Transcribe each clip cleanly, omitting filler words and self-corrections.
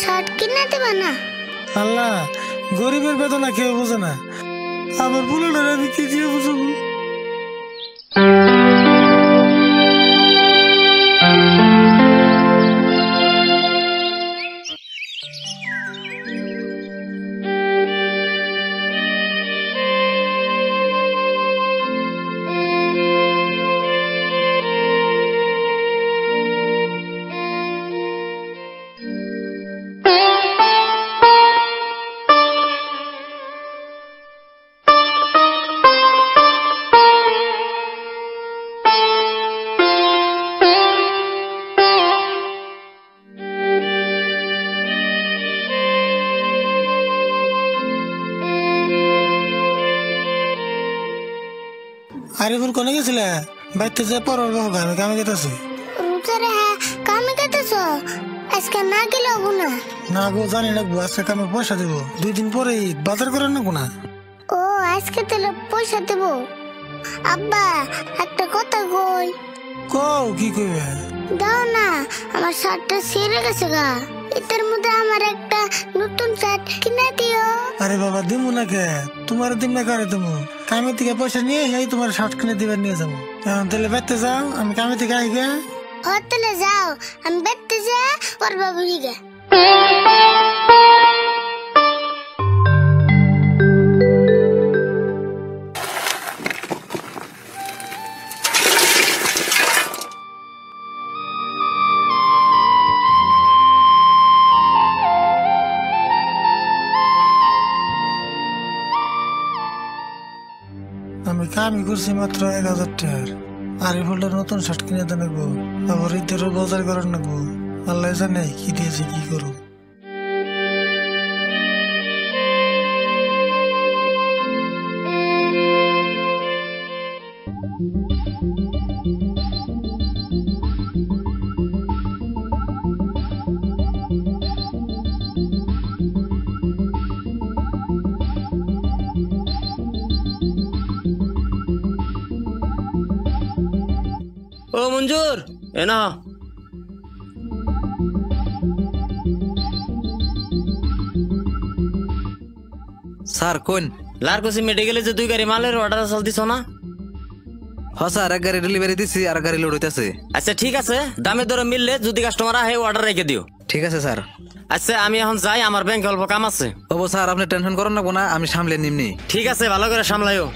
Shirt কিনে দেবে না? আল্লাহ, গরিবের বেদনা কেউ বোঝে না, আমার বুলেটের আমি কি দিয়ে বুঝবো? আরিফুল কোনে গেছিলে? বাইতে যে পড়ার বাবা আমি কামে গেতেছি। রুচারে হ্যাঁ কামে গেতেছ? আজকে না গেলে হবো না? না গো, জানি না, আজকে কামে পয়সা দেব, 2 দিন পরে বাজার করে নেবো না। ও আজকে তাহলে পয়সা দেব? আব্বা একটা কথা কই। কও, কি কইবে? দাও না, আমার শার্টটা ছিঁড়ে গেছে গা, এটার মধ্যে আমার একটা নতুন শার্ট কিনে দিও। আরে বাবা, দিমু না কে? তোমার দিম না করে তুমি কামে থেকে পয়সা নিয়ে এই তোমার শার্ট কিনে দিবার নিয়ে যাবো। এখন তাহলে বাইতে যাও, আমি কামে থেকে আই গে। ও তাহলে যাও, আমি বেড়তে যা ওর বাবু গে। আমি কামই করছি মাত্র 1000 টাকার। আরিফুলটার নতুন শার্ট কিনে দেন নেবো, আবার ঈদেরও বাজার করার নেবো। আল্লাহ জানে কি দিয়েছে, কি করবো। ও মঞ্জুর, এ না স্যার কোন লারকুসি মেডিকেলে যে 2 গাড়ি মালের অর্ডার চাল দিছ না? হ স্যার, 1 গাড়ি ডেলিভারি দিছি, আর গাড়ি লোড হইতাছে। আচ্ছা ঠিক আছে, দামে দরে মিললে যদি কাস্টমার আহে অর্ডার রেখে দিও। ঠিক আছে স্যার। আচ্ছা আমি এখন যাই, আমার ব্যাংকে অল্প কাম আছে। ওবো স্যার, আপনি টেনশন করেন না, না আমি সামলে নিমনি। ঠিক আছে, ভালো করে সামলাইও।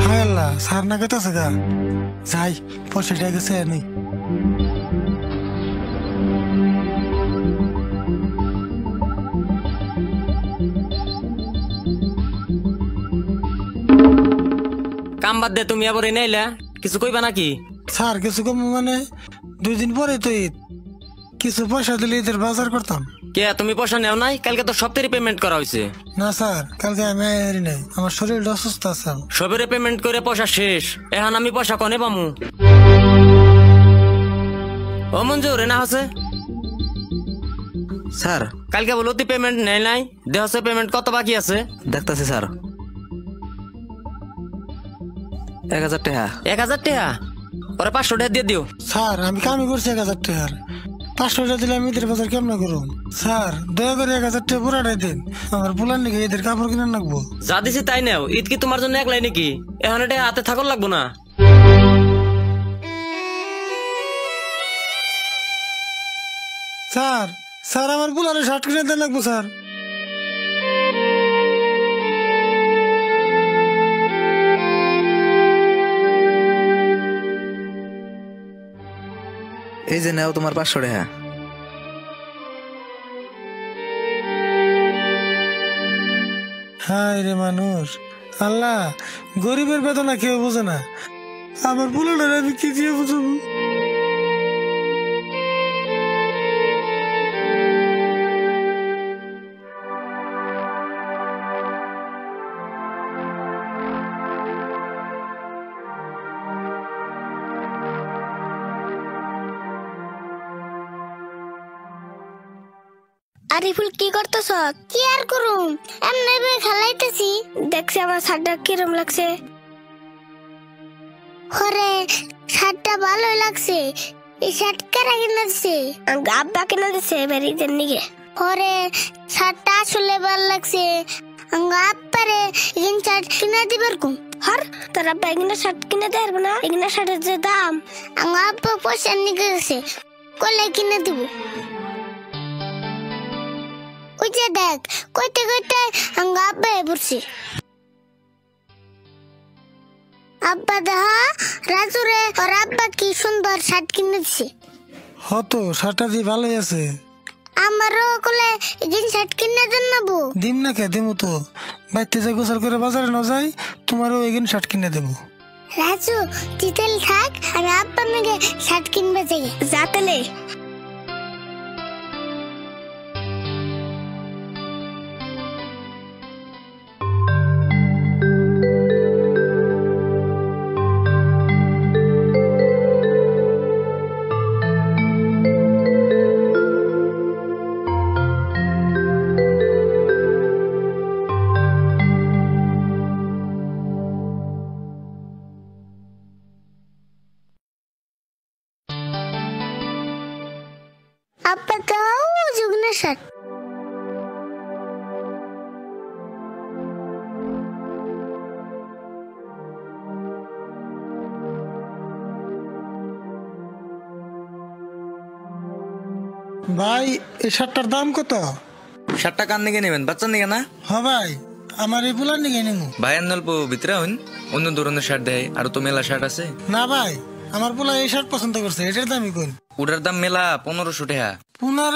হায় আল্লাহ, সার না গেতেছে গা। যাই, পয়সাটা গেছে নেই। কাম বাদ দে, তুমি আবার এনে আইলা, কিছু কইবা নাকি? স্যার কিছু কম মানে 2 দিন পরে তো ঈদ, কিছু পয়সা দিলে ঈদের বাজার করতাম। কে তুমি পয়সা নেও নাই? কালকে তো সপ্তাহে পেমেন্ট করা হয়েছে। না স্যার, কালকে আমি আইরি নাই, আমার শরীরটা অসুস্থ আছে। সবেরে পেমেন্ট করে পয়সা শেষ, এখন আমি পয়সা কনে পামু? ও মঞ্জুর, এনা আছে স্যার। কালকে বলো তুই পেমেন্ট নেই নাই, দেহছে পেমেন্ট কত বাকি আছে? দেখতাছি স্যার। 1000 টাকা। 1000 টাকা? ওরা 500 টাকা দিয়ে দিও। স্যার আমি কামই করছি 1000 টাকার, 500 টাকা দিলে আমি ঈদের বাজার কেমন করুন? স্যার দয়া করে 1000 টাকা পুরাটাই দিন, আমার বুলার নাকি ঈদের কাপড় কিনে রাখবো। যা দিছি তাই নেও, ঈদ কি তোমার জন্য একলাই নাকি? এখন এটা হাতে থাকর লাগবো না? স্যার, স্যার আমার বুলারে শার্ট কিনে দেন লাগবো স্যার। এই যে নাও তোমার 500 টাকা। হায় রে মানুষ, আল্লাহ, গরিবের বেদনা কেউ বোঝে না, আমার বুলারে আমি কি দিয়ে বুঝবো? আরিফুল কি করতেছ? কি আর করুম, এমনি খেলাইতেছি। দেখছি আমার শার্টটা কিরম লাগছে। হরে শার্টটা ভালোই লাগছে, এই শার্ট কারা কিনে দিছে? আব্বা কিনে দিছে বাড়িতে নিয়ে। পরে শার্টটা আসলে ভালো লাগছে, আব্বারে এই শার্ট কিনে দিবার কম। হর তোর আব্বা এগুলো শার্ট কিনে দেয় না, এগুলো শার্টের যে দাম। আব্বা পয়সা নিয়ে গেছে, কলে কিনে দিব। ওই যে দেখ, কইতে কইতে আব্বা পড়ছে। আব্বা দেখা রাজুরে ওর আব্বা কি সুন্দর শার্ট কিনে দিছে। হতো শার্টটা দিয়ে ভালোই আছে। আমারও কলে এই শার্ট কিনে দেন না বউ। দিম না কে দিমু তো, বাইতে যে গোসল করে বাজারে না যাই, তোমারও এগিন শার্ট কিনে দেবো। রাজু চিতেল থাক, আমি আব্বা মেগে শার্ট কিনবে যাই। যাতেলে আব্বা দাও জুগনা শার্ট। ভাই এই শার্টটার দাম কত? শার্টটা কান দিকে নেবেন, বাচ্চার দিকে না? হ ভাই, আমার এই পুলার নিকে নিমু। ভাই অল্প ভিতরে হইন, অন্য ধরনের শার্ট দেয়, আর তো মেলা শার্ট আছে। না ভাই, আমার পোলা এই শার্ট পছন্দ করছে, এটার দামই কোন? ওটার দাম মেলা 1500 টাকা। 15